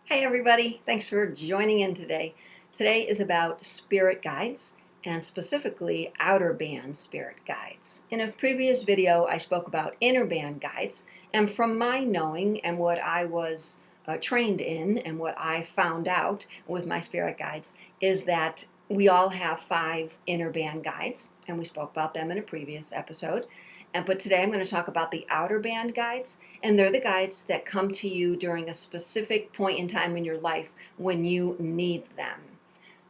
Hi everybody, thanks for joining in today. Today is about spirit guides and specifically outer band spirit guides. In a previous video I spoke about inner band guides, and from my knowing and what I was trained in and what I found out with my spirit guides is that we all have 5 inner band guides, and we spoke about them in a previous episode. But today I'm going to talk about the outer band guides, and they're the guides that come to you during a specific point in time in your life when you need them.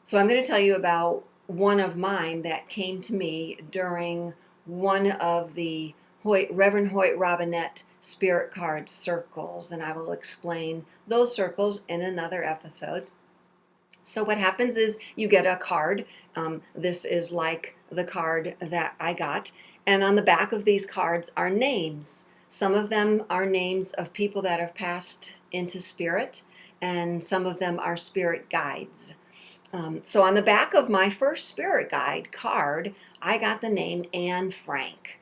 So I'm going to tell you about one of mine that came to me during one of the Reverend Hoyt Robinette Spirit Card circles, and I will explain those circles in another episode. So what happens is you get a card. This is like the card that I got. And on the back of these cards are names. Some of them are names of people that have passed into spirit, and some of them are spirit guides. So on the back of my first spirit guide card, I got the name Anne Frank.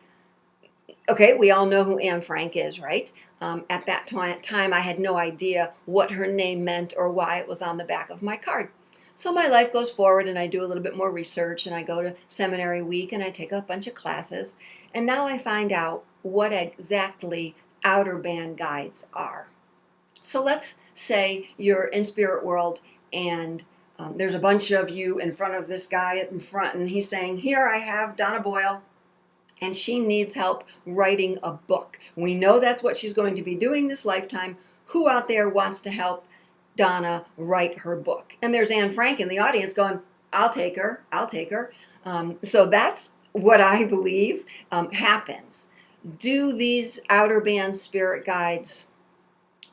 Okay, we all know who Anne Frank is, right? At that time, I had no idea what her name meant or why it was on the back of my card. So my life goes forward and I do a little bit more research and I go to seminary week and I take a bunch of classes. And now I find out what exactly outer band guides are. So let's say you're in spirit world and there's a bunch of you in front of this guy in front, and he's saying, "Here I have Donna Boyle, and she needs help writing a book. We know that's what she's going to be doing this lifetime. Who out there wants to help Donna write her book?" And there's Anne Frank in the audience going, "I'll take her, I'll take her." So that's what I believe happens. Do these outer band spirit guides,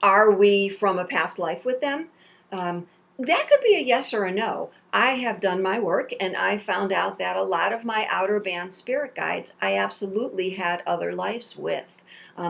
are we from a past life with them? That could be a yes or a no. I have done my work and I found out that a lot of my outer band spirit guides I absolutely had other lives with.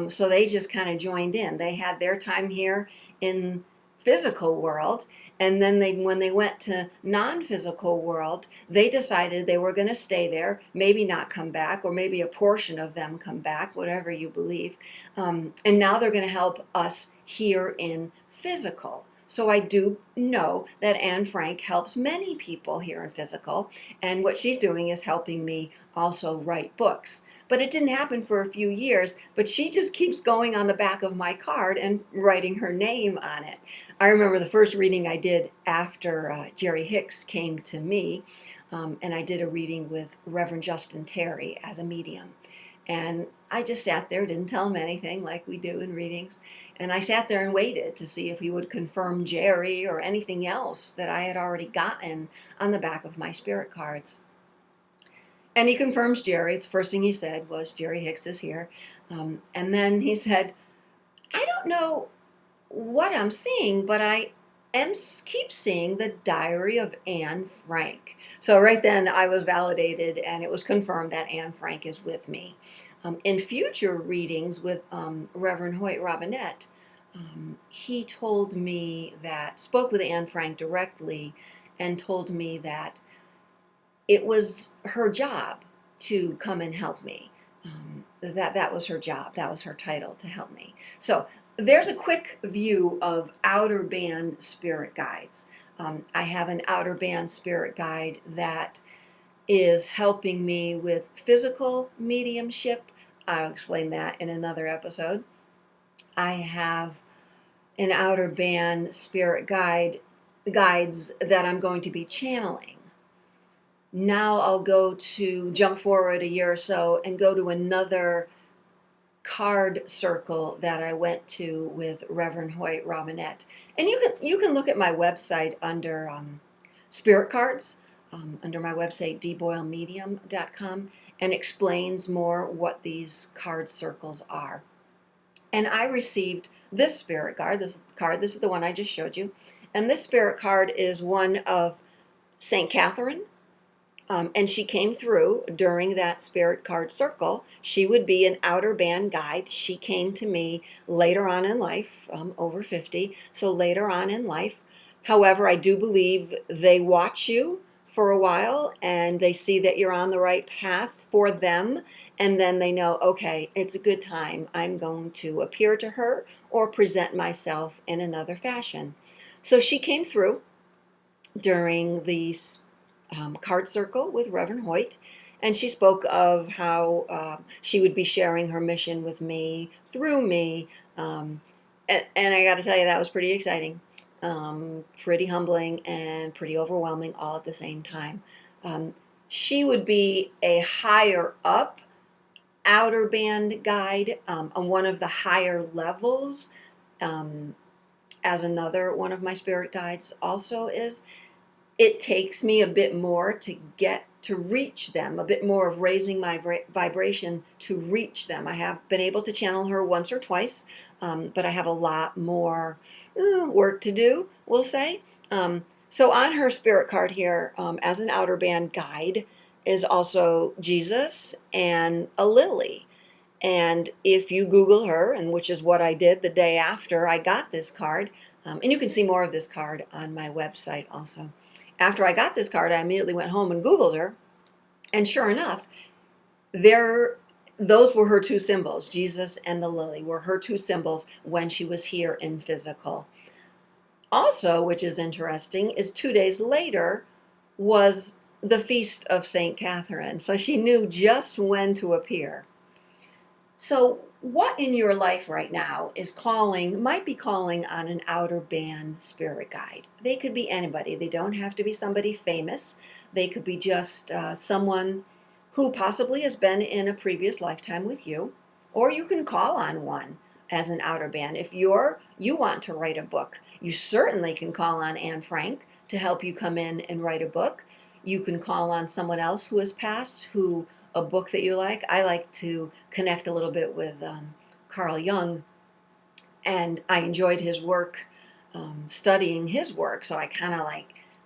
So they just kind of joined in. They had their time here in physical world, and then when they went to non-physical world, they decided they were going to stay there, maybe not come back, or maybe a portion of them come back, whatever you believe. And now they're going to help us here in physical. So I do know that Anne Frank helps many people here in physical, and what she's doing is helping me also write books. But it didn't happen for a few years, but she just keeps going on the back of my card and writing her name on it. I remember the first reading I did after Jerry Hicks came to me, and I did a reading with Reverend Justin Terry as a medium. And I just sat there, didn't tell him anything like we do in readings. And I sat there and waited to see if he would confirm Jerry or anything else that I had already gotten on the back of my spirit cards. And he confirms Jerry. The first thing he said was, "Jerry Hicks is here." And then he said, "I don't know what I'm seeing, but I keep seeing the Diary of Anne Frank." So right then I was validated, and it was confirmed that Anne Frank is with me. In future readings with Reverend Hoyt Robinette, he told me spoke with Anne Frank directly and told me that it was her job to come and help me. That was her job. That was her title, to help me. So there's a quick view of outer band spirit guides. I have an outer band spirit guide that is helping me with physical mediumship. I'll explain that in another episode. I have an outer band spirit guides that I'm going to be channeling. Now I'll jump forward a year or so and go to another card circle that I went to with Reverend Hoyt Robinette. And you can look at my website under spirit cards, under my website dboylemedium.com, and explains more what these card circles are. And I received this spirit card. This is the one I just showed you. And this spirit card is one of St. Catherine. And she came through during that spirit card circle. She would be an outer band guide. She came to me later on in life, over 50, so later on in life. However, I do believe they watch you for a while and they see that you're on the right path for them, and then they know, okay, it's a good time. I'm going to appear to her or present myself in another fashion. So she came through during the card circle with Reverend Hoyt, and she spoke of how she would be sharing her mission with me through me. And I got to tell you, that was pretty exciting, pretty humbling, and pretty overwhelming all at the same time. She would be a higher up outer band guide on one of the higher levels, as another one of my spirit guides also is. It takes me a bit more to get to reach them, a bit more of raising my vibration to reach them. I have been able to channel her once or twice, but I have a lot more work to do, we'll say. So on her spirit card here, as an outer band guide, is also Jesus and a lily. And if you Google her, and which is what I did the day after I got this card, and you can see more of this card on my website also. After I got this card, I immediately went home and Googled her, and sure enough, those were her two symbols. Jesus and the lily were her two symbols when she was here in physical. Also, which is interesting, is 2 days later was the feast of St. Catherine, so she knew just when to appear. So what in your life right now might be calling on an outer band spirit guide? They could be anybody. They don't have to be somebody famous. They could be just someone who possibly has been in a previous lifetime with you, or you can call on one as an outer band. If you want to write a book, you certainly can call on Anne Frank to help you come in and write a book. You can call on someone else who has passed, a book that you like. I like to connect a little bit with Carl Jung, and I enjoyed his work, studying his work, so I kind of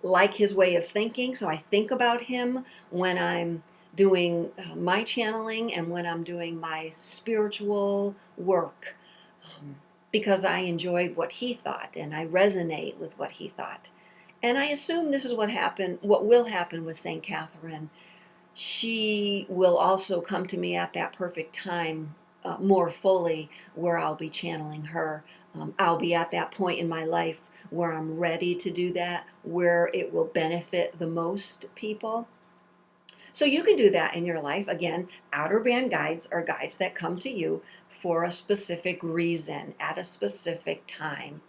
like his way of thinking, so I think about him when I'm doing my channeling and when I'm doing my spiritual work, because I enjoyed what he thought and I resonate with what he thought. And I assume this is what will happen with St. Catherine. She will also come to me at that perfect time, more fully, where I'll be channeling her. I'll be at that point in my life where I'm ready to do that, where it will benefit the most people. So you can do that in your life. Again, outer band guides are guides that come to you for a specific reason at a specific time.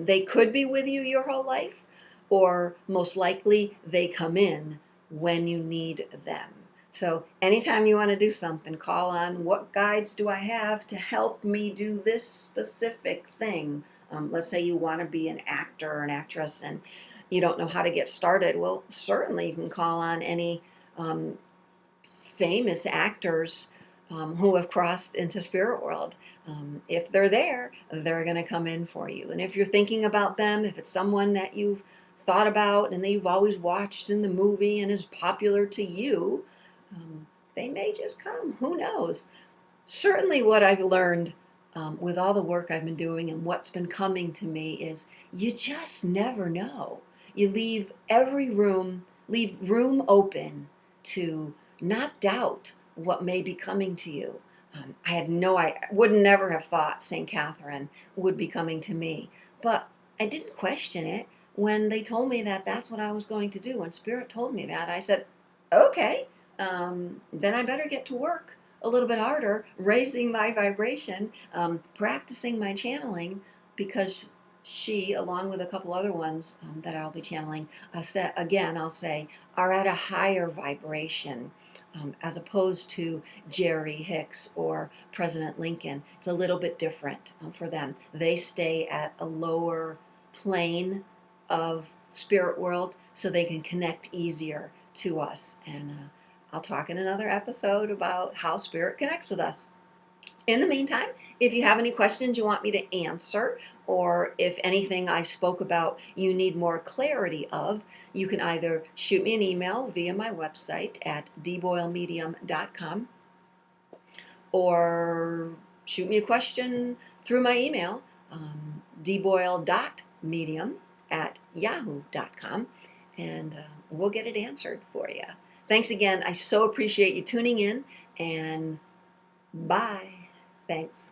They could be with you your whole life, or most likely they come in when you need them. So anytime you want to do something, call on, what guides do I have to help me do this specific thing? Let's say you want to be an actor or an actress and you don't know how to get started. Well, certainly you can call on any famous actors who have crossed into spirit world. If they're there, they're going to come in for you. And if you're thinking about them, if it's someone that you've thought about and that you've always watched in the movie and is popular to you, they may just come. Who knows? Certainly what I've learned with all the work I've been doing and what's been coming to me is you just never know. You leave room open to not doubt what may be coming to you. I would never have thought St. Catherine would be coming to me, but I didn't question it. When they told me that that's what I was going to do, when Spirit told me that, I said, okay, then I better get to work a little bit harder, raising my vibration, practicing my channeling, because she, along with a couple other ones that I'll be channeling, I'll say, are at a higher vibration. As opposed to Jerry Hicks or President Lincoln. It's a little bit different for them. They stay at a lower plane of spirit world so they can connect easier to us. And I'll talk in another episode about how spirit connects with us. In the meantime, if you have any questions you want me to answer, or if anything I spoke about you need more clarity of, you can either shoot me an email via my website at dboylemedium.com, or shoot me a question through my email, dboyle.medium@yahoo.com, and we'll get it answered for you. Thanks again. I so appreciate you tuning in and bye. Thanks.